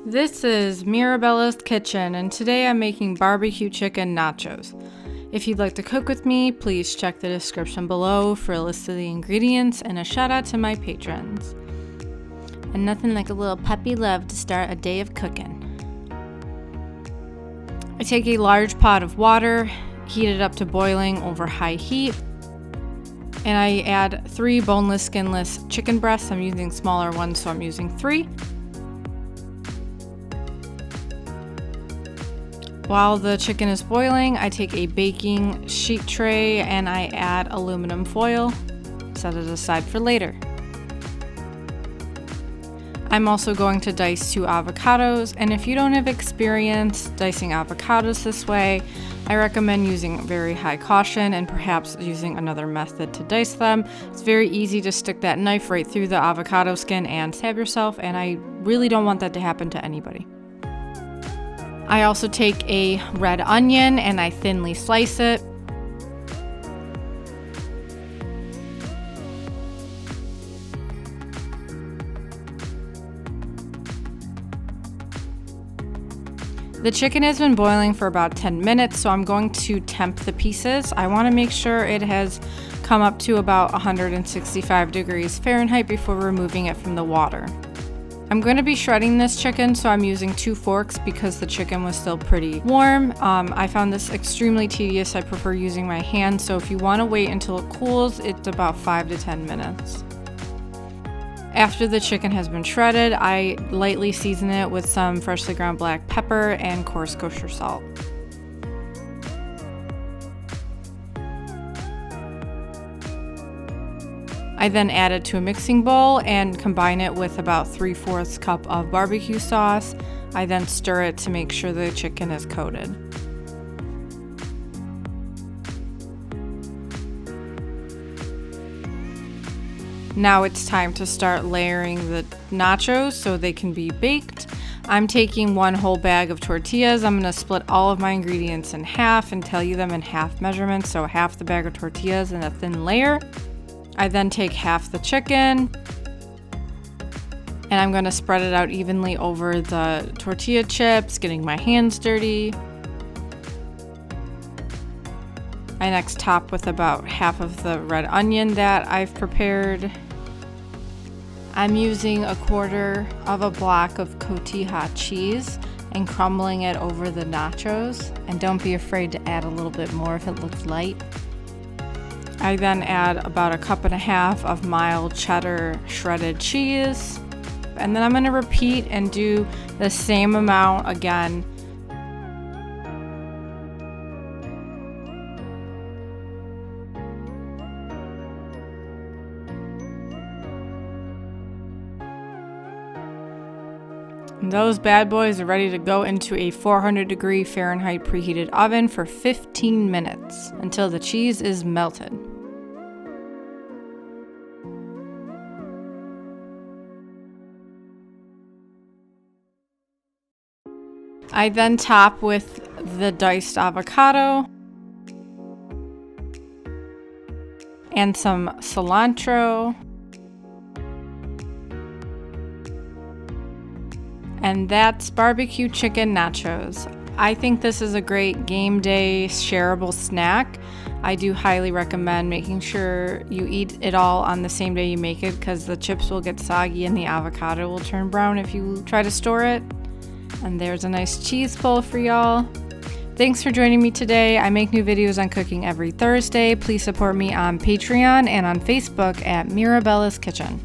This is Mirabella's kitchen, and today I'm making barbecue chicken nachos. If you'd like to cook with me, please check the description below for a list of the ingredients and a shout out to my patrons. And nothing like a little puppy love to start a day of cooking. I take a large pot of water, heat it up to boiling over high heat, and I add 3 boneless, skinless chicken breasts. I'm using smaller ones, so I'm using 3. While the chicken is boiling, I take a baking sheet tray and I add aluminum foil, set it aside for later. I'm also going to dice 2 avocados, and if you don't have experience dicing avocados this way, I recommend using very high caution and perhaps using another method to dice them. It's very easy to stick that knife right through the avocado skin and stab yourself, and I really don't want that to happen to anybody. I also take a red onion and I thinly slice it. The chicken has been boiling for about 10 minutes, so I'm going to temp the pieces. I want to make sure it has come up to about 165 degrees Fahrenheit before removing it from the water. I'm going to be shredding this chicken, so I'm using 2 forks because the chicken was still pretty warm. I found this extremely tedious. I prefer using my hands, so if you want to wait until it cools, it's about 5 to 10 minutes. After the chicken has been shredded, I lightly season it with some freshly ground black pepper and coarse kosher salt. I then add it to a mixing bowl and combine it with about 3/4 cup of barbecue sauce. I then stir it to make sure the chicken is coated. Now it's time to start layering the nachos so they can be baked. I'm taking 1 whole bag of tortillas. I'm going to split all of my ingredients in half and tell you them in half measurements, so half the bag of tortillas in a thin layer. I then take half the chicken and I'm going to spread it out evenly over the tortilla chips, getting my hands dirty. I next top with about half of the red onion that I've prepared. I'm using 1/4 of a block of cotija cheese and crumbling it over the nachos, and don't be afraid to add a little bit more if it looks light. I then add about 1.5 cups of mild cheddar shredded cheese, and then I'm going to repeat and do the same amount again. And those bad boys are ready to go into a 400-degree Fahrenheit preheated oven for 15 minutes until the cheese is melted. I then top with the diced avocado and some cilantro. And that's barbecue chicken nachos. I think this is a great game day shareable snack. I do highly recommend making sure you eat it all on the same day you make it, because the chips will get soggy and the avocado will turn brown if you try to store it. And there's a nice cheese pull for y'all. Thanks for joining me today. I make new videos on cooking every Thursday. Please support me on Patreon and on Facebook at Mirabella's Kitchen.